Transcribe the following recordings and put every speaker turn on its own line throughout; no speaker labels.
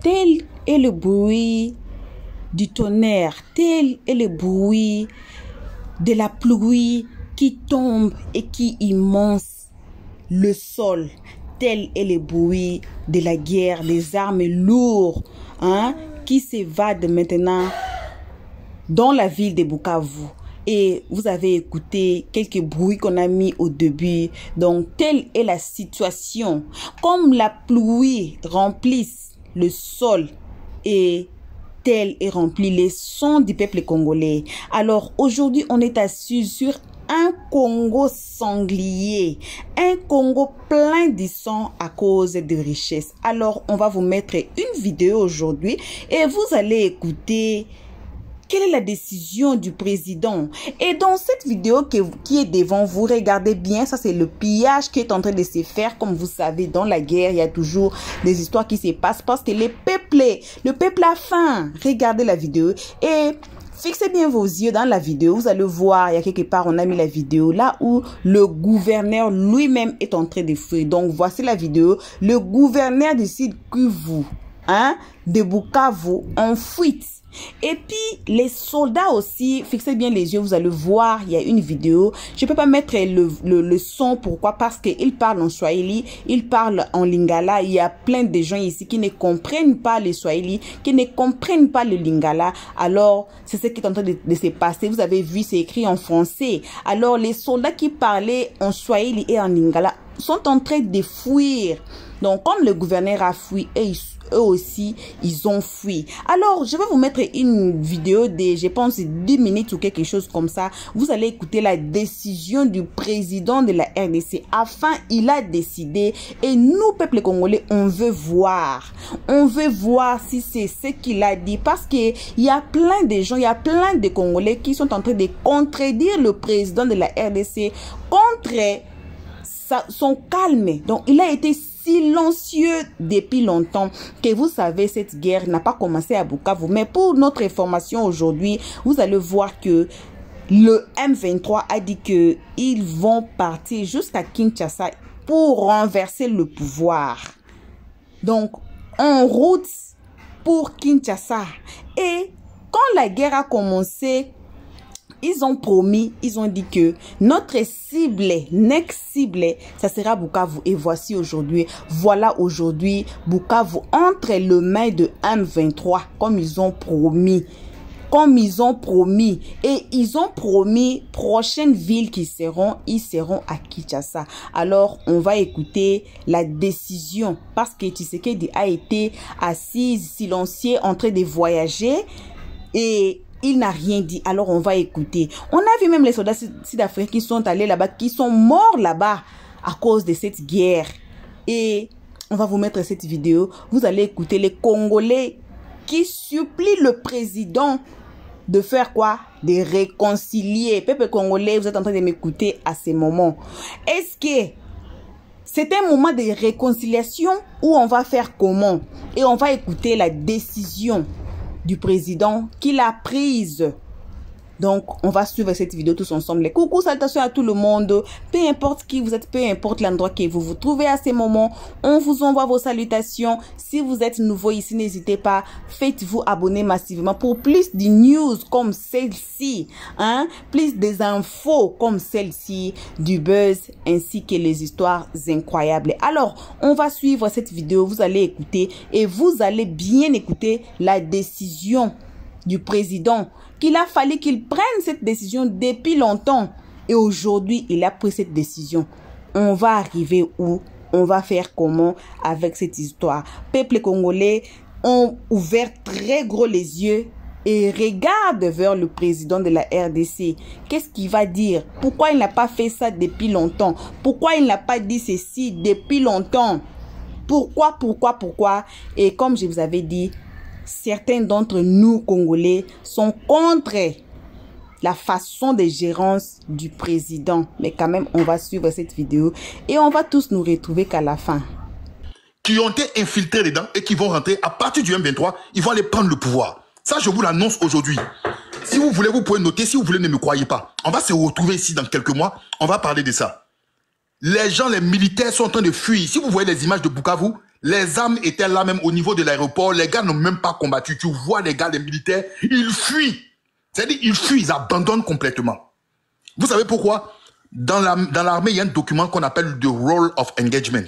tel est le bruit du tonnerre, tel est le bruit de la pluie qui tombe et qui immense le sol. Tel est le bruit de la guerre, des armes lourdes qui s'évadent maintenant dans la ville de Bukavu. Et vous avez écouté quelques bruits qu'on a mis au début. Donc, telle est la situation. Comme la pluie remplisse le sol et tel est rempli les sons du peuple congolais. Alors, aujourd'hui, on est assis sur un Congo sanglier, un Congo plein de sang à cause de richesses. Alors, on va vous mettre une vidéo aujourd'hui et vous allez écouter quelle est la décision du président. Et dans cette vidéo qui est devant vous, regardez bien, ça c'est le pillage qui est en train de se faire. Comme vous savez, dans la guerre, il y a toujours des histoires qui se passent parce que le peuple a faim. Regardez la vidéo et fixez bien vos yeux dans la vidéo. Vous allez voir, il y a quelque part, on a mis la vidéo là où le gouverneur lui-même est en train de fuir. Donc, voici la vidéo. Le gouverneur du Sud Kivu, de Bukavu, en fuite. Et puis, les soldats aussi, fixez bien les yeux, vous allez voir, il y a une vidéo. Je ne peux pas mettre le son, pourquoi? Parce qu'il parle en Swahili, il parle en Lingala. Il y a plein de gens ici qui ne comprennent pas le Swahili, qui ne comprennent pas le Lingala. Alors, c'est ce qui est en train de se passer. Vous avez vu, c'est écrit en français. Alors, les soldats qui parlaient en Swahili et en Lingala sont en train de fuir. Donc, comme le gouverneur a fui, et eux aussi, ils ont fui. Alors, je vais vous mettre une vidéo de, je pense, 10 minutes ou quelque chose comme ça. Vous allez écouter la décision du président de la RDC. Enfin, il a décidé. Et nous, peuple congolais, on veut voir. On veut voir si c'est ce qu'il a dit. Parce qu'il y a plein de gens, il y a plein de Congolais qui sont en train de contredire le président de la RDC contre son calme. Donc, il a été silencieux depuis longtemps. Que vous savez, cette guerre n'a pas commencé à Bukavu. Mais pour notre information aujourd'hui, vous allez voir que le M23 a dit qu'ils vont partir jusqu'à Kinshasa pour renverser le pouvoir. Donc, en route pour Kinshasa. Et quand la guerre a commencé, ils ont promis, ils ont dit que notre cible, next cible, ça sera Bukavu. Et voici aujourd'hui, voilà aujourd'hui, Bukavu entre les mains de M23, comme ils ont promis. Comme ils ont promis. Et ils ont promis, prochaines villes qui seront, ils seront à Kinshasa. Alors, on va écouter la décision. Parce que Tshisekedi a été assis, silencieux, en train de voyager. Et il n'a rien dit. Alors, on va écouter. On a vu même les soldats sud-africains qui sont allés là-bas, qui sont morts là-bas à cause de cette guerre. Et on va vous mettre cette vidéo. Vous allez écouter les Congolais qui supplient le président de faire quoi? De réconcilier. Peuple congolais, vous êtes en train de m'écouter à ce moment. Est-ce que c'est un moment de réconciliation ou on va faire comment? Et on va écouter la décision du président qu'il a prise. Donc, on va suivre cette vidéo tous ensemble. Coucou, salutations à tout le monde. Peu importe qui vous êtes, peu importe l'endroit que vous vous trouvez à ces moments, on vous envoie vos salutations. Si vous êtes nouveau ici, n'hésitez pas, faites-vous abonner massivement pour plus de news comme celle-ci, plus des infos comme celle-ci, du buzz, ainsi que les histoires incroyables. Alors, on va suivre cette vidéo, vous allez écouter et vous allez bien écouter la décision du président, qu'il a fallu qu'il prenne cette décision depuis longtemps. Et aujourd'hui, il a pris cette décision. On va arriver où? On va faire comment avec cette histoire? Peuple congolais ont ouvert très gros les yeux et regarde vers le président de la RDC. Qu'est-ce qu'il va dire? Pourquoi il n'a pas fait ça depuis longtemps? Pourquoi il n'a pas dit ceci depuis longtemps? Pourquoi? Et comme je vous avais dit, certains d'entre nous, Congolais, sont contre la façon de gérance du président. Mais quand même, on va suivre cette vidéo et on va tous nous retrouver qu'à la fin.
Qui ont été infiltrés dedans et qui vont rentrer à partir du M23, ils vont aller prendre le pouvoir. Ça, je vous l'annonce aujourd'hui. Si vous voulez, vous pouvez noter. Si vous voulez, ne me croyez pas. On va se retrouver ici dans quelques mois. On va parler de ça. Les gens, les militaires sont en train de fuir. Si vous voyez les images de Bukavu, Les armes étaient là même au niveau de l'aéroport. Les gars n'ont même pas combattu. Tu vois les gars, les militaires, ils fuient. C'est-à-dire, ils fuient, ils abandonnent complètement. Vous savez pourquoi? Dans l'armée, il y a un document qu'on appelle the Role of Engagement.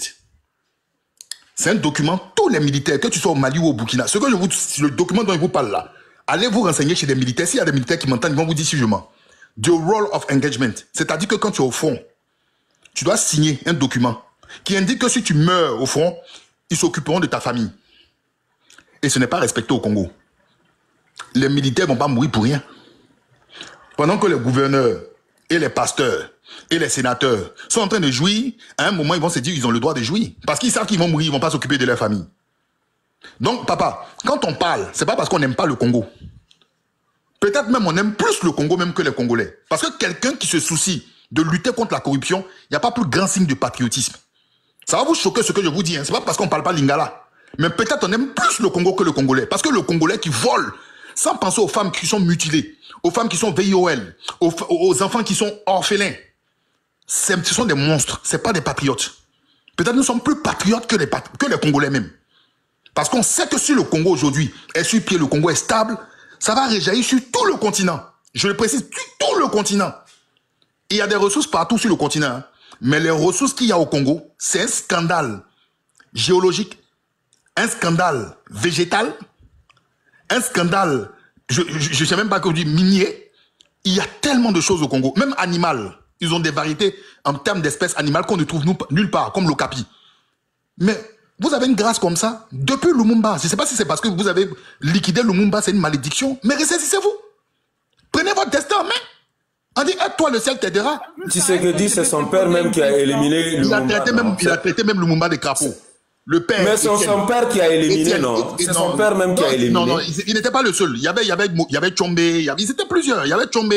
C'est un document, tous les militaires, que tu sois au Mali ou au Burkina, le document dont je vous parle là, allez vous renseigner chez des militaires. S'il y a des militaires qui m'entendent, ils vont vous dire si je mens. The Role of Engagement. C'est-à-dire que quand tu es au front, tu dois signer un document qui indique que si tu meurs au front, ils s'occuperont de ta famille. Et ce n'est pas respecté au Congo. Les militaires ne vont pas mourir pour rien. Pendant que les gouverneurs et les pasteurs et les sénateurs sont en train de jouir, à un moment, ils vont se dire qu'ils ont le droit de jouir. Parce qu'ils savent qu'ils vont mourir, ils ne vont pas s'occuper de leur famille. Donc, papa, quand on parle, ce n'est pas parce qu'on n'aime pas le Congo. Peut-être même on aime plus le Congo même que les Congolais. Parce que quelqu'un qui se soucie de lutter contre la corruption, il n'y a pas plus grand signe de patriotisme. Ça va vous choquer ce que je vous dis. Hein. Ce n'est pas parce qu'on ne parle pas lingala. Mais peut-être on aime plus le Congo que le Congolais. Parce que le Congolais qui vole, sans penser aux femmes qui sont mutilées, aux femmes qui sont VIOL, aux enfants qui sont orphelins, ce sont des monstres, ce n'est pas des patriotes. Peut-être nous sommes plus patriotes que les Congolais même. Parce qu'on sait que si le Congo aujourd'hui est sur pied, le Congo est stable, ça va réjaillir sur tout le continent. Je le précise, sur tout le continent. Il y a des ressources partout sur le continent. Hein. Mais les ressources qu'il y a au Congo, c'est un scandale géologique, un scandale végétal, un scandale, je ne sais même pas comment dire, minier. Il y a tellement de choses au Congo, même animales. Ils ont des variétés en termes d'espèces animales qu'on ne trouve nulle part, comme l'okapi. Mais vous avez une grâce comme ça depuis Lumumba. Je ne sais pas si c'est parce que vous avez liquidé Lumumba, c'est une malédiction. Mais ressaisissez-vous. Prenez votre destin en main. On dit, toi, le ciel t'aidera.
Tu sais que dit, c'est son père même qui a éliminé Lumumba.
Il a traité même Lumumba de crapaud. Le père.
Mais c'est son père qui a éliminé, non? C'est son père même qui a éliminé.
Non, il n'était pas le seul. Il y avait Tchombe, c'était plusieurs. Il y avait Tchombe,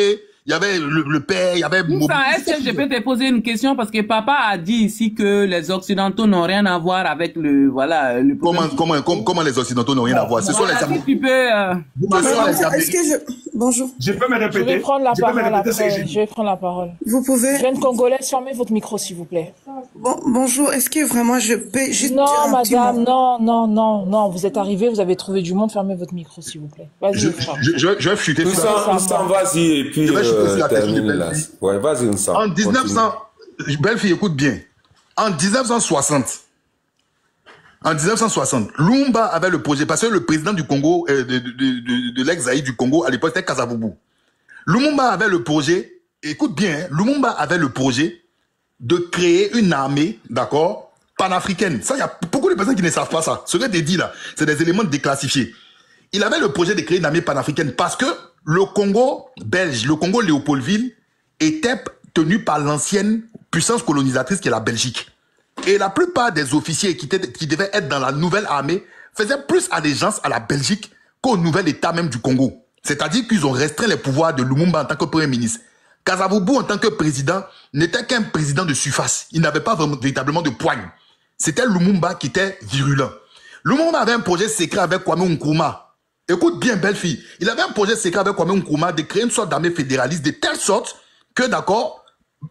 il y avait le père, il y avait...
Est-ce que je peux te poser une question? Parce que papa a dit ici que les Occidentaux n'ont rien à voir avec le problème.
Comment les Occidentaux n'ont rien à voir? Ce sont les Américains.
Tu peux...
Est-ce que Bonjour.
Je peux me répéter.
Je vais prendre la parole après. Je vais prendre la parole.
Vous pouvez...
Jeune Congolaise, fermez votre micro, s'il vous plaît.
Bonjour. Est-ce que vraiment je peux juste...
Non, madame, non. Vous êtes arrivé, vous avez trouvé du monde. Fermez votre micro, s'il vous plaît. Vas-y, frère.
Je vais chuter.
Vas-y, et puis termine là. Ouais, vas-y, Nsam.
En 1900... Belle fille, écoute bien. En 1960, Lumumba avait le projet, parce que le président du Congo, de l'ex-Zaïre du Congo, à l'époque, c'était Kasavubu. Lumumba avait le projet, écoute bien, hein, Lumumba avait le projet de créer une armée, d'accord, panafricaine. Ça, il y a beaucoup de personnes qui ne savent pas ça. Ce que je dit là, c'est des éléments déclassifiés. Il avait le projet de créer une armée panafricaine parce que le Congo belge, le Congo Léopoldville, était tenu par l'ancienne puissance colonisatrice qui est la Belgique. Et la plupart des officiers qui devaient être dans la nouvelle armée faisaient plus allégeance à la Belgique qu'au nouvel État même du Congo. C'est-à-dire qu'ils ont restreint les pouvoirs de Lumumba en tant que Premier ministre. Kasavubu en tant que président n'était qu'un président de surface. Il n'avait pas véritablement de poigne. C'était Lumumba qui était virulent. Lumumba avait un projet secret avec Kwame Nkrumah. Écoute bien, belle fille. Il avait un projet secret avec Kwame Nkrumah de créer une sorte d'armée fédéraliste de telle sorte que, d'accord,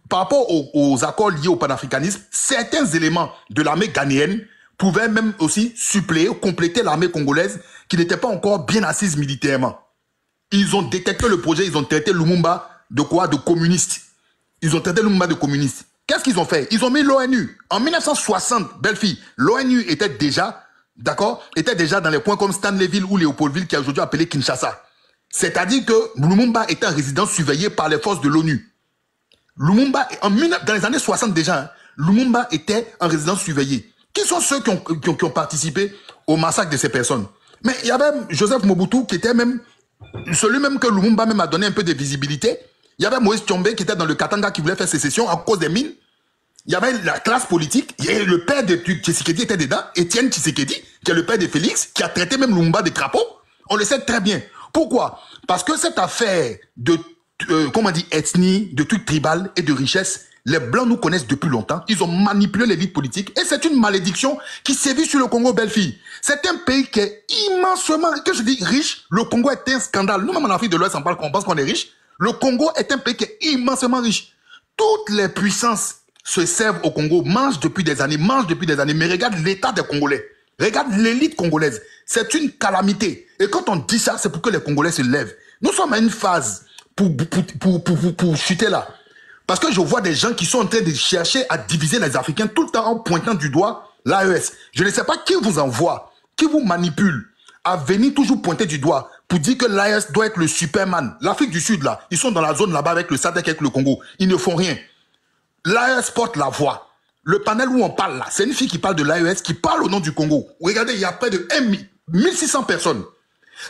par rapport aux accords liés au panafricanisme, certains éléments de l'armée ghanéenne pouvaient même aussi suppléer, compléter l'armée congolaise qui n'était pas encore bien assise militairement. Ils ont détecté le projet, ils ont traité Lumumba de quoi? De communiste. Ils ont traité Lumumba de communiste. Qu'est-ce qu'ils ont fait? Ils ont mis l'ONU. En 1960, belle fille, l'ONU était déjà, d'accord, était déjà dans les coins comme Stanleyville ou Léopoldville qui est aujourd'hui appelé Kinshasa. C'est-à-dire que Lumumba était en résidence surveillée par les forces de l'ONU. Lumumba, dans les années 60 déjà, hein, Lumumba était en résidence surveillée. Qui sont ceux qui ont participé au massacre de ces personnes? Mais il y avait Joseph Mobutu qui était même, celui même que Lumumba même a donné un peu de visibilité. Il y avait Moïse Tshombe qui était dans le Katanga qui voulait faire sécession à cause des mines. Il y avait la classe politique. Et le père de Tshisekedi était dedans, Étienne Tshisekedi, qui est le père de Félix, qui a traité même Lumumba de crapaud. On le sait très bien. Pourquoi? Parce que cette affaire de comment on dit, ethnie, de trucs tribal et de richesse, les Blancs nous connaissent depuis longtemps. Ils ont manipulé l'élite politique et c'est une malédiction qui sévit sur le Congo, belle fille. C'est un pays qui est immensement, que je dis riche. Le Congo est un scandale. Nous-mêmes en Afrique de l'Ouest, on pense qu'on est riche. Le Congo est un pays qui est immensément riche. Toutes les puissances se servent au Congo, mangent depuis des années, mais regarde l'état des Congolais. Regarde l'élite congolaise. C'est une calamité. Et quand on dit ça, c'est pour que les Congolais se lèvent. Nous sommes à une phase pour chuter là. Parce que je vois des gens qui sont en train de chercher à diviser les Africains tout le temps en pointant du doigt l'AES. Je ne sais pas qui vous envoie, qui vous manipule à venir toujours pointer du doigt pour dire que l'AES doit être le Superman. L'Afrique du Sud, là, ils sont dans la zone là-bas avec le SADC, avec le Congo. Ils ne font rien. L'AES porte la voix. Le panel où on parle là, c'est une fille qui parle de l'AES, qui parle au nom du Congo. Regardez, il y a près de 1600 personnes.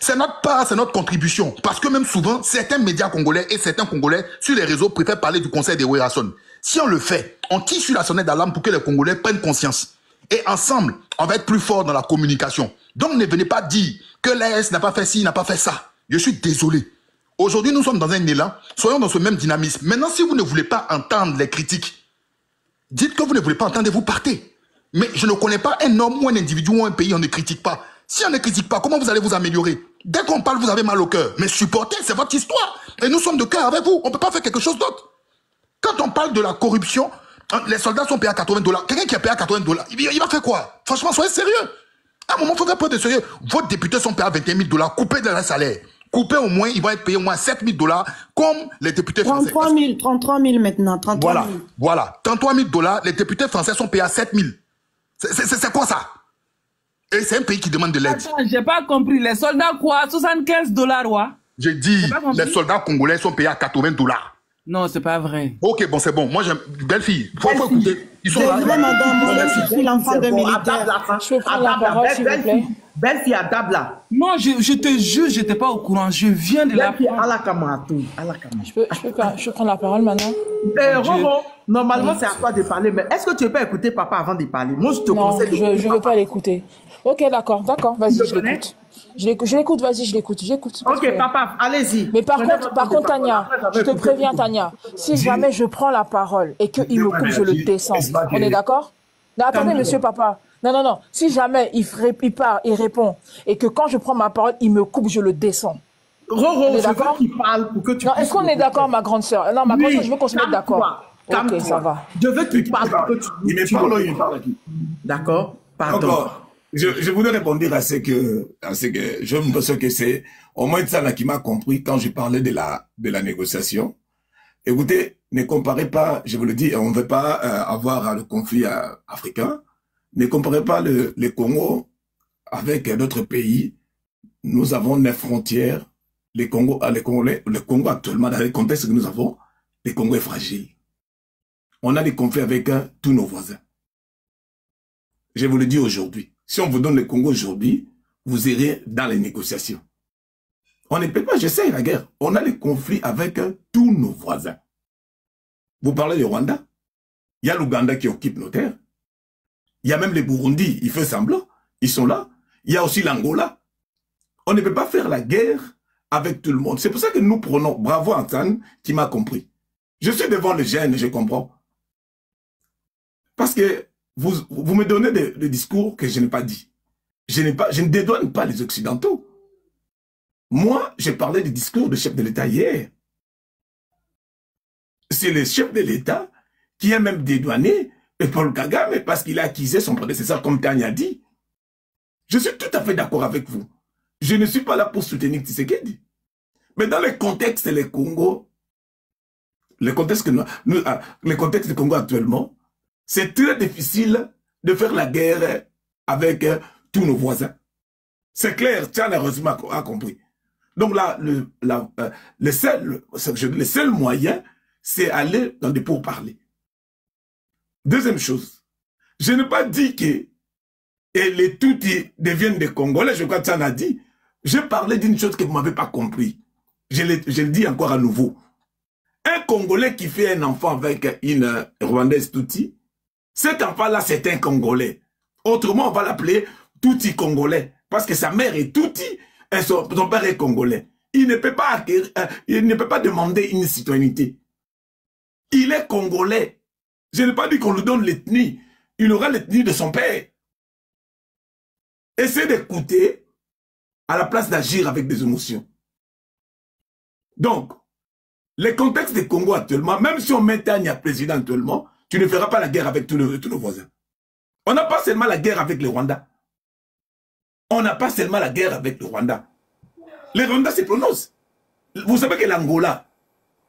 C'est notre part, c'est notre contribution. Parce que même souvent, certains médias congolais et certains Congolais sur les réseaux préfèrent parler du conseil des Werason. Si on le fait, on tire sur la sonnette d'alarme pour que les Congolais prennent conscience. Et ensemble, on va être plus fort dans la communication. Donc ne venez pas dire que l'AES n'a pas fait ci, n'a pas fait ça. Je suis désolé. Aujourd'hui, nous sommes dans un élan. Soyons dans ce même dynamisme. Maintenant, si vous ne voulez pas entendre les critiques, dites que vous ne voulez pas entendre et vous partez. Mais je ne connais pas un homme ou un individu ou un pays, on ne critique pas. Si on ne critique pas, comment vous allez vous améliorer? Dès qu'on parle, vous avez mal au cœur. Mais supportez, c'est votre histoire. Et nous sommes de cœur avec vous. On ne peut pas faire quelque chose d'autre. Quand on parle de la corruption, les soldats sont payés à $80. Quelqu'un qui est payé à $80, il va faire quoi? Franchement, soyez sérieux. À un moment, il faut faire preuve de sérieux. Vos députés sont payés à $21 000, coupés de leur salaire. Coupés au moins, ils vont être payés au moins $7 000, comme les députés français.
33 000 maintenant, 33 000.
Voilà. $33 000, les députés français sont payés à 7 000. C'est quoi ça? Et c'est un pays qui demande de l'aide.
Attends, j'ai pas compris. Les soldats quoi? $75, ouais?
J'ai dit, les soldats congolais sont payés à $80.
Non, c'est pas vrai.
Ok, bon, c'est bon. Moi, j'aime. Belle fille. Faut écouter. Ils sont là.
Madame, je suis l'enfant de militaire.
Je peux prendre la parole, s'il vous plaît.
Belle fille à table là.
Non, je te jure, j'étais pas au courant. Je viens de la
Belle fille à la caméra, tout. À la caméra.
Je peux prendre la parole maintenant?
Roro, normalement, c'est à toi de parler, mais est-ce que tu peux écouter papa avant de parler? Moi, je te conseille.
Non, je veux pas l'écouter. Ok, d'accord, vas-y, je l'écoute. Je l'écoute, vas-y, j'écoute.
Ok, papa, allez-y.
Mais par contre, Tania, je te préviens, Tania, si jamais je prends la parole et qu'il me coupe, je le descends. On est d'accord? Non, attendez, monsieur papa. Non. Si jamais il part, il répond, et que quand je prends ma parole, il me coupe, je le descends.
Roro, je veux qu'il parle pour que tu...
Non, est-ce qu'on est d'accord, ma grande sœur? Non, ma grande sœur, je veux qu'on se mette d'accord. Ok, ça va.
Je veux qu'il parle pour que tu...
Il parle à qui?
D'accord, pardon.
Encore. Je voulais répondre à ce que je me pense que c'est au moins ça là qui m'a compris quand je parlais de la négociation. Écoutez, ne comparez pas, je vous le dis, on ne veut pas avoir le conflit africain. Ne comparez pas le Congo avec d'autres pays. Nous avons 9 frontières. Le Congo actuellement, dans le contexte que nous avons, le Congo est fragile. On a des conflits avec tous nos voisins. Je vous le dis aujourd'hui. Si on vous donne le Congo aujourd'hui, vous irez dans les négociations. On ne peut pas, j'essaie la guerre. On a des conflits avec tous nos voisins. Vous parlez du Rwanda. Il y a l'Ouganda qui occupe nos terres. Il y a même les Burundi, il fait semblant. Ils sont là. Il y a aussi l'Angola. On ne peut pas faire la guerre avec tout le monde. C'est pour ça que nous prenons, bravo Antoine, qui m'a compris. Je suis devant les jeunes, je comprends. Parce que vous me donnez des discours que je n'ai pas dit. Je ne dédouane pas les Occidentaux. Moi, j'ai parlé des discours du chef de l'État hier. C'est le chef de l'État qui a même dédouané Paul Kagame parce qu'il a accusé son prédécesseur, comme Tania a dit. Je suis tout à fait d'accord avec vous. Je ne suis pas là pour soutenir Tshisekedi. Mais dans le contexte du Congo, le contexte du Congo actuellement, c'est très difficile de faire la guerre avec tous nos voisins. C'est clair, Tiens heureusement a compris. Donc là, le seul moyen, c'est aller dans des pourparlers. Deuxième chose, je n'ai pas dit que les Tutsis deviennent des Congolais, je crois que ça a dit. Je parlais d'une chose que vous ne m'avez pas compris. Je le dis encore à nouveau. Un Congolais qui fait un enfant avec une Rwandaise Tutsi, cet enfant-là, c'est un Congolais. Autrement, on va l'appeler Tutsi Congolais. Parce que sa mère est Tutsi et son père est Congolais. Il ne peut pas demander une citoyenneté. Il est Congolais. Je n'ai pas dit qu'on lui donne l'ethnie. Il aura l'ethnie de son père. Essayez d'écouter à la place d'agir avec des émotions. Donc, le contexte du Congo actuellement, même si on met Tania président actuellement, tu ne feras pas la guerre avec tous nos voisins. On n'a pas seulement la guerre avec le Rwanda. on n'a pas seulement la guerre avec le Rwanda. Le Rwanda se prononce. Vous savez que l'Angola...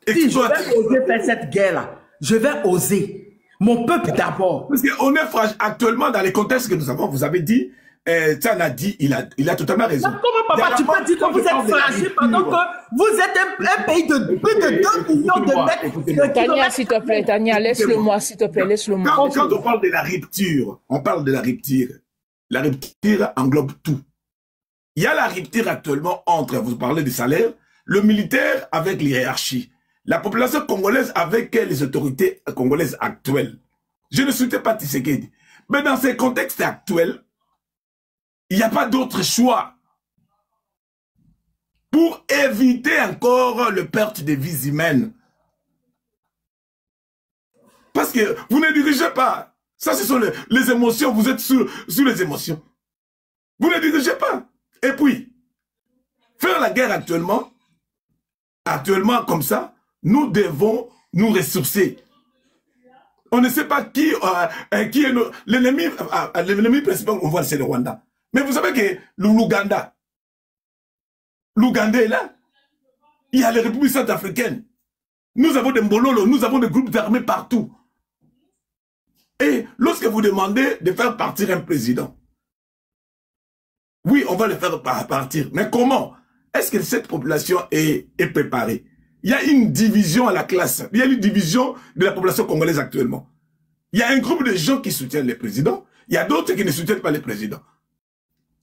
Si je vais oser faire cette guerre-là, je vais oser. Mon peuple d'abord.
Parce qu'on est fragile actuellement dans les contextes que nous avons. Vous avez dit, Tian a dit, il a totalement raison.
Comment papa, tu peux dire que vous êtes fragile pendant que vous êtes un pays de plus de 2 millions de mètres.
Tania, s'il te plaît, Tania, laisse-le-moi, s'il te plaît, laisse-le-moi.
Quand on parle de la rupture, on parle de la rupture. La rupture englobe tout. Il y a la rupture actuellement entre, vous parlez des salaires, le militaire avec l'hiérarchie. La population congolaise avec les autorités congolaises actuelles. Je ne soutiens pas Tshisekedi. Mais dans ces contextes actuels, il n'y a pas d'autre choix pour éviter encore le perte de vies humaines. Parce que vous ne dirigez pas. Ça, ce sont les émotions. Vous êtes sous les émotions. Vous ne dirigez pas. Et puis, faire la guerre actuellement comme ça, nous devons nous ressourcer. On ne sait pas qui est l'ennemi. L'ennemi principal qu'on voit, c'est le Rwanda. Mais vous savez que l'Ouganda est là. Il y a les républiques centrafricaines. Nous avons des Mbololo, nous avons des groupes d'armées partout. Et lorsque vous demandez de faire partir un président, oui, on va le faire partir. Mais comment? Est-ce que cette population est préparée? Il y a une division à la classe. Il y a une division de la population congolaise actuellement. Il y a un groupe de gens qui soutiennent les présidents. Il y a d'autres qui ne soutiennent pas les présidents.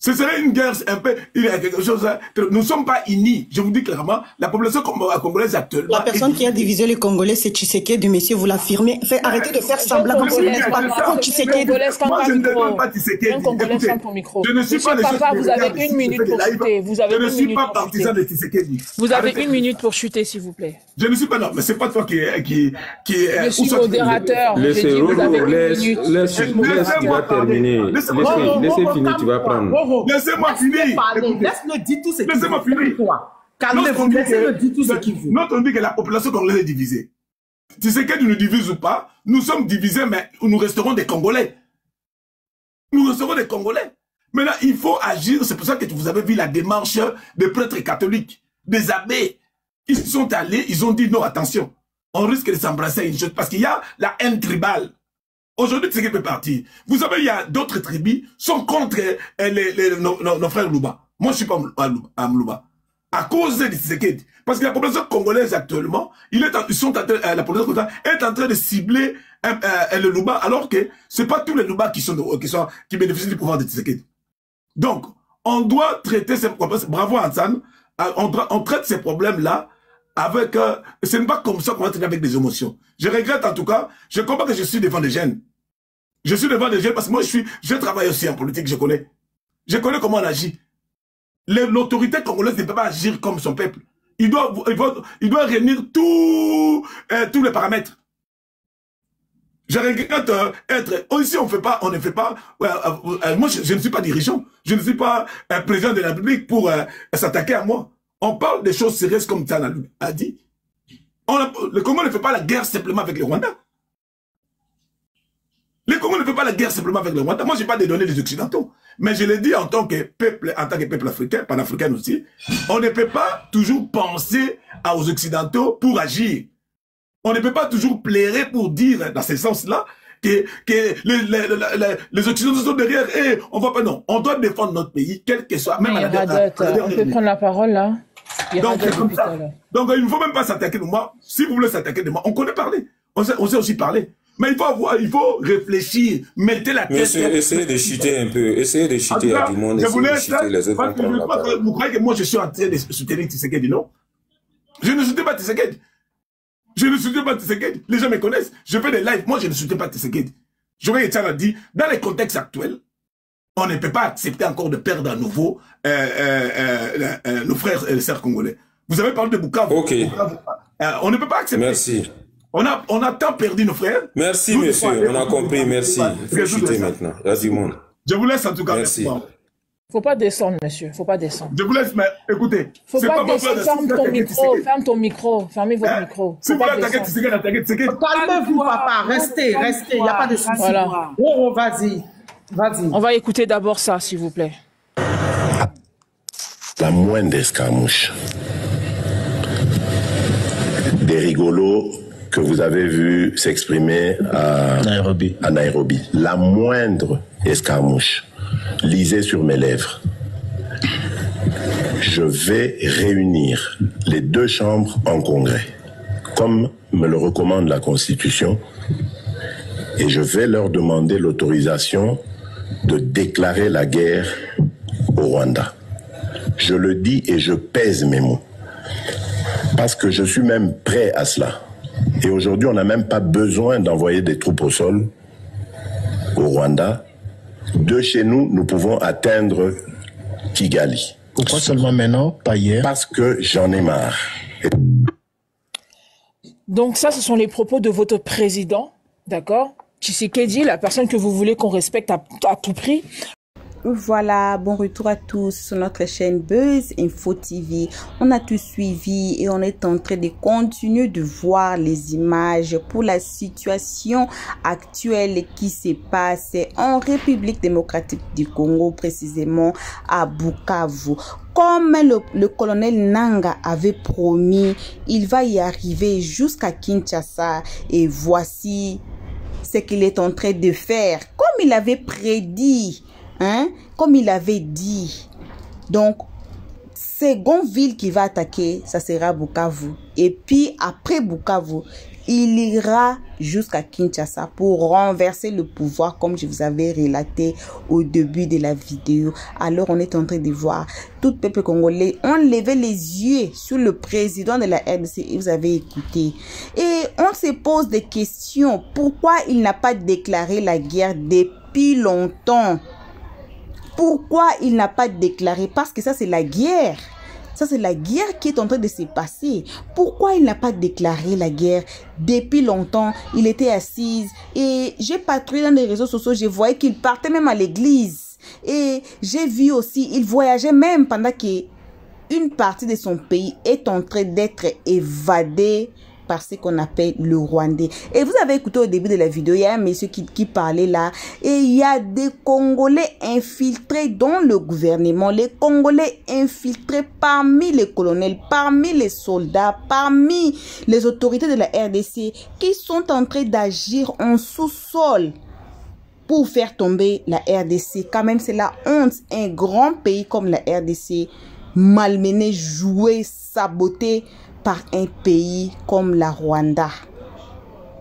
Ce serait une guerre un peu... Il y a quelque chose... Nous ne sommes pas unis. Je vous dis clairement, la population congolaise actuellement...
La personne qui a divisé les Congolais, c'est Tshisekedi, monsieur, vous l'affirmez. Arrêtez de faire semblant comme si vous n'êtes pas contre Tshisekedi.
Moi, je ne demande pas Tshisekedi. Je ne suis pas le
Papa, vous avez 1 minute pour chuter.
Je ne suis pas partisan de Tshisekedi.
Vous avez 1 minute pour chuter, s'il vous plaît.
Je ne suis pas... Non, mais c'est pas toi qui est...
Je suis modérateur.
Laissez tu vas terminer. Laissez finir, tu vas prendre.
Laissez-moi finir.
Laisse-le dire tout ce qu'il veut.
Laissez-moi finir.
Calmez-vous, laissez-le dire tout ce qu'il veut.
Quand on dit que la population congolaise est divisée, tu sais qu'elle nous divise ou pas, nous sommes divisés, mais nous resterons des Congolais. Nous resterons des Congolais. Maintenant, il faut agir. C'est pour ça que vous avez vu la démarche des prêtres catholiques, des abbés. Ils sont allés, ils ont dit non, attention, on risque de s'embrasser une chose, parce qu'il y a la haine tribale. Aujourd'hui, Tshisekedi peut partir. Vous savez, il y a d'autres tribus qui sont contre nos frères Luba. Moi, je ne suis pas à Luba. À cause de Tshisekedi. Parce que la population congolaise actuellement, la population congolaise est en train de cibler le Luba, alors que ce n'est pas tous les Luba qui bénéficient du pouvoir de Tshisekedi. Donc, on doit traiter ces problèmes. Bravo Ansan. On traite ces problèmes-là avec... ce n'est pas comme ça qu'on va traiter avec des émotions. Je regrette en tout cas. Je comprends que je suis devant des jeunes. Je suis devant des jeunes parce que moi, je travaille aussi en politique, je connais. Je connais comment on agit. L'autorité congolaise ne peut pas agir comme son peuple. Il doit réunir tous les paramètres. Je regrette ici, on ne fait pas... moi, je ne suis pas dirigeant. Je ne suis pas président de la République pour s'attaquer à moi. On parle des choses sérieuses comme Tana a dit. Le Congo ne fait pas la guerre simplement avec le Rwanda. Le Congo ne fait pas la guerre simplement avec le Rwanda. Moi, je n'ai pas dédonné les Occidentaux. Mais je l'ai dit en tant que peuple africain, panafricain aussi, on ne peut pas toujours penser aux Occidentaux pour agir. On ne peut pas toujours plairer pour dire, dans ce sens-là, que les Occidentaux sont derrière et on va pas, non. On doit défendre notre pays, quel que soit, même à la dernière.
On peut prendre la parole, là.
Donc, c'est comme ça. Donc, il ne faut même pas s'attaquer de moi. Si vous voulez s'attaquer de moi, on connaît parler. On sait aussi parler. Mais il faut réfléchir, mettez la tête.
Monsieur, essayez de chuter un peu. Essayez de chuter à tout le monde.
Je vous laisse là, parce que vous croyez que moi je suis en train de soutenir Tshisekedi, non? Je ne soutiens pas Tshisekedi. Je ne soutiens pas Tshisekedi. Les gens me connaissent. Je fais des lives. Moi, je ne soutiens pas Tshisekedi. J'aurais été à dire, dans les contextes actuels, on ne peut pas accepter encore de perdre à nouveau nos frères et sœurs congolais. Vous avez parlé de Bukavu.
Ok.
On ne peut pas accepter.
Merci.
On a tant perdu nos frères.
Merci, monsieur. On a compris. Merci. Il faut chuter maintenant. Il y a du monde.
Je vous laisse en tout cas.
Merci.
Faut pas descendre, monsieur. Faut pas descendre.
Je vous laisse, mais écoutez.
Faut pas descendre. Ferme ton micro. Ferme ton micro. Fermez votre micro.
Si vous voulez attaquer Tshisekedi, attaquez Tshisekedi.
Calmez-vous, papa. Restez. Il n'y a pas de souci.
Voilà.
Oh, vas-y.
On va écouter d'abord ça, s'il vous plaît.
la moindre escarmouche. Des rigolos que vous avez vus s'exprimer à Nairobi. La moindre escarmouche. Lisez sur mes lèvres. Je vais réunir les deux chambres en congrès, comme me le recommande la Constitution, et je vais leur demander l'autorisation de déclarer la guerre au Rwanda. Je le dis et je pèse mes mots, parce que je suis même prêt à cela. Et aujourd'hui, on n'a même pas besoin d'envoyer des troupes au sol au Rwanda. De chez nous, nous pouvons atteindre Kigali.
Pourquoi seulement maintenant, pas hier?
Parce que j'en ai marre.
Donc ça, ce sont les propos de votre président, d'accord? Tshisekedi, la personne que vous voulez qu'on respecte à tout prix.
Voilà, bon retour à tous sur notre chaîne Buzz Info TV. On a tout suivi et on est en train de continuer de voir les images pour la situation actuelle qui se passe en République démocratique du Congo, précisément à Bukavu. Comme le colonel Nanga avait promis, il va y arriver jusqu'à Kinshasa et voici ce qu'il est en train de faire, comme il avait prédit. Hein? Comme il avait dit. Donc, seconde ville qui va attaquer, ça sera Bukavu. Et puis, après Bukavu, il ira jusqu'à Kinshasa pour renverser le pouvoir, comme je vous avais relaté au début de la vidéo. Alors, on est en train de voir tout le peuple congolais ont levé les yeux sur le président de la RDC et vous avez écouté. Et on se pose des questions. Pourquoi il n'a pas déclaré la guerre depuis longtemps? Pourquoi il n'a pas déclaré? Parce que ça, c'est la guerre. Ça, c'est la guerre qui est en train de se passer. Pourquoi il n'a pas déclaré la guerre depuis longtemps? Il était assis et j'ai patrouillé dans les réseaux sociaux. Je voyais qu'il partait même à l'église. Et j'ai vu aussi, il voyageait même pendant qu'une partie de son pays est en train d'être évadée par ce qu'on appelle le Rwandais. Et vous avez écouté au début de la vidéo, il y a un monsieur qui parlait là, et il y a des Congolais infiltrés dans le gouvernement, les Congolais infiltrés parmi les colonels, parmi les soldats, parmi les autorités de la RDC, qui sont en train d'agir en sous-sol pour faire tomber la RDC. Quand même, c'est la honte. Un grand pays comme la RDC, malmené, joué, saboté par un pays comme la Rwanda.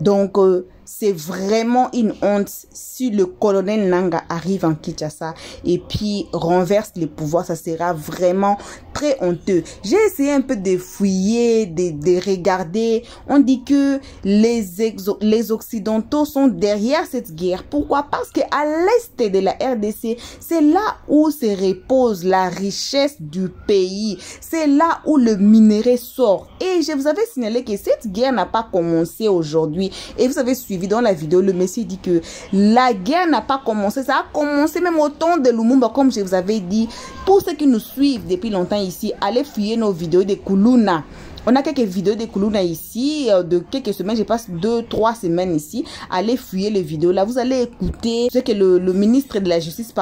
Donc, c'est vraiment une honte si le colonel Nanga arrive en Kinshasa et puis renverse les pouvoirs. Ça sera vraiment très honteux. J'ai essayé un peu de fouiller, de regarder. On dit que les Occidentaux sont derrière cette guerre. Pourquoi? Parce qu'à l'est de la RDC, c'est là où se repose la richesse du pays. C'est là où le minerai sort. Et je vous avais signalé que cette guerre n'a pas commencé aujourd'hui. Et vous avez suivi dans la vidéo, le monsieur dit que la guerre n'a pas commencé. Ça a commencé même au temps de Lumumba, comme je vous avais dit. Pour ceux qui nous suivent depuis longtemps ici, allez fouiller nos vidéos de Kuluna. On a quelques vidéos de Kuluna ici, de quelques semaines, je passe 2-3 semaines ici. Allez fouiller les vidéos là, vous allez écouter ce que le ministre de la Justice,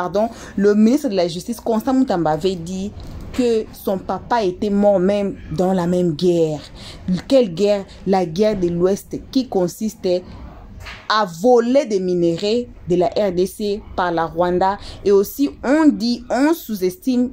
le ministre de la Justice, Constant Mutamba, avait dit que son papa était mort même dans la même guerre. Quelle guerre? La guerre de l'Ouest qui consistait à voler des minéraux de la RDC par la Rwanda. Et aussi, on dit, on sous-estime,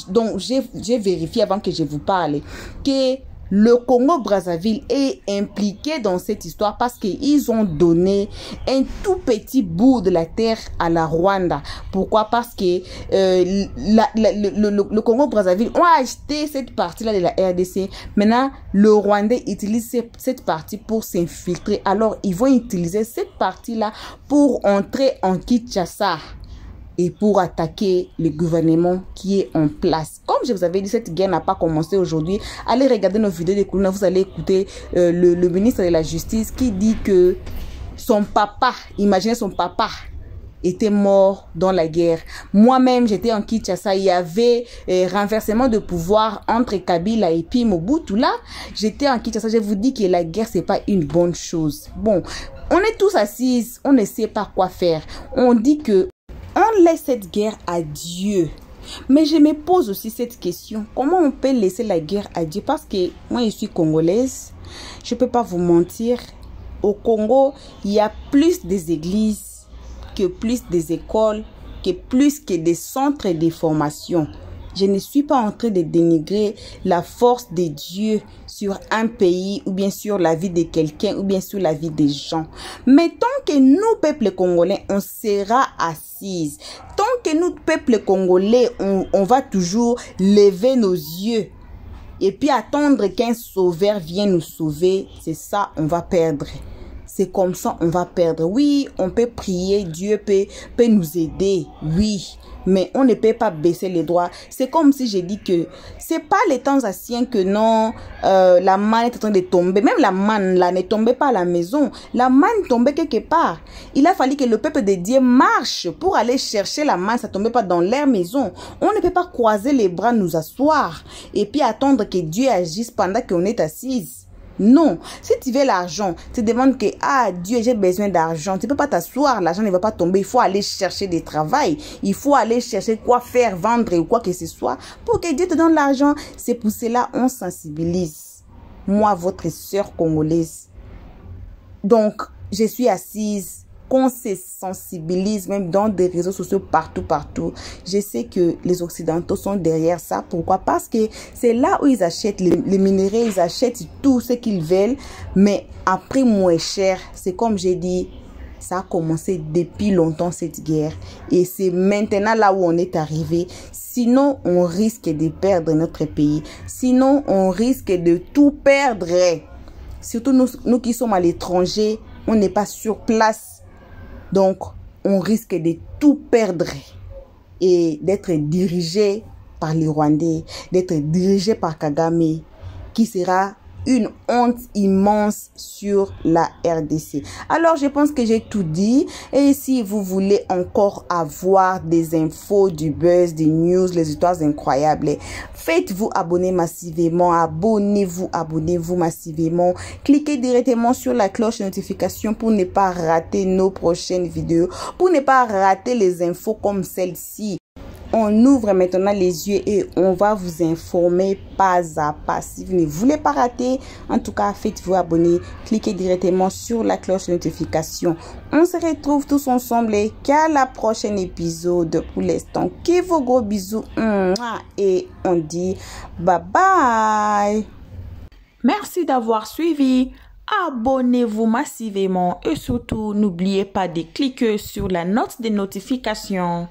donc j'ai vérifié avant que je vous parle, que le Congo-Brazzaville est impliqué dans cette histoire parce qu'ils ont donné un tout petit bout de la terre à la Rwanda. Pourquoi? Parce que le Congo-Brazzaville ont acheté cette partie-là de la RDC. Maintenant, le Rwandais utilise cette partie pour s'infiltrer. Alors, ils vont utiliser cette partie-là pour entrer en Kinshasa et pour attaquer le gouvernement qui est en place. Comme je vous avais dit, cette guerre n'a pas commencé aujourd'hui. Allez regarder nos vidéos de Kuluna, vous allez écouter le ministre de la Justice qui dit que son papa, imaginez son papa, était mort dans la guerre. Moi-même, j'étais en Kinshasa, il y avait renversement de pouvoir entre Kabila et puis Mobutu. Là, j'étais en Kinshasa, je vous dis que la guerre, c'est pas une bonne chose. Bon, on est tous assis, on ne sait pas quoi faire. On dit que on laisse cette guerre à Dieu. Mais je me pose aussi cette question. Comment on peut laisser la guerre à Dieu? Parce que moi, je suis congolaise. Je ne peux pas vous mentir. Au Congo, il y a plus des églises, que plus des écoles, que plus que des centres de formation. Je ne suis pas en train de dénigrer la force de Dieu sur un pays ou bien sur la vie de quelqu'un ou bien sur la vie des gens. Mais tant que nous, peuple congolais, on sera assises, tant que nous, peuple congolais, on va toujours lever nos yeux et puis attendre qu'un sauveur vienne nous sauver, c'est ça, on va perdre. C'est comme ça, on va perdre. Oui, on peut prier, Dieu peut nous aider, oui. Mais on ne peut pas baisser les doigts. C'est comme si j'ai dit que c'est pas les temps anciens que non, la manne est en train de tomber. Même la manne là ne tombait pas à la maison. La manne tombait quelque part. Il a fallu que le peuple de Dieu marche pour aller chercher la manne. Ça tombait pas dans leur maison. On ne peut pas croiser les bras, nous asseoir et puis attendre que Dieu agisse pendant qu'on est assise. Non, si tu veux l'argent, tu demandes que, ah Dieu, j'ai besoin d'argent. Tu ne peux pas t'asseoir, l'argent ne va pas tomber. Il faut aller chercher des travail. Il faut aller chercher quoi faire, vendre ou quoi que ce soit pour que Dieu te donne l'argent. C'est pour cela on sensibilise. Moi, votre sœur congolaise. Donc, je suis assise. Qu'on se sensibilise même dans des réseaux sociaux partout. Je sais que les Occidentaux sont derrière ça. Pourquoi? Parce que c'est là où ils achètent les minéraux, ils achètent tout ce qu'ils veulent, mais à prix moins cher. C'est comme j'ai dit, ça a commencé depuis longtemps cette guerre. Et c'est maintenant là où on est arrivé. Sinon, on risque de perdre notre pays. Sinon, on risque de tout perdre. Surtout nous qui sommes à l'étranger, on n'est pas sur place. Donc, on risque de tout perdre et d'être dirigé par les Rwandais, d'être dirigé par Kagame, qui sera une honte immense sur la RDC. Alors, je pense que j'ai tout dit. Et si vous voulez encore avoir des infos, du buzz, des news, les histoires incroyables, faites-vous abonner massivement. Abonnez-vous massivement. Cliquez directement sur la cloche de notification pour ne pas rater nos prochaines vidéos, pour ne pas rater les infos comme celle-ci. On ouvre maintenant les yeux et on va vous informer pas à pas. Si vous ne voulez pas rater, en tout cas, faites-vous abonner. Cliquez directement sur la cloche de notification. On se retrouve tous ensemble et qu'à la prochaine épisode. Pour l'instant, que vos gros bisous. Et on dit bye bye.
Merci d'avoir suivi. Abonnez-vous massivement et surtout, n'oubliez pas de cliquer sur la note de notification.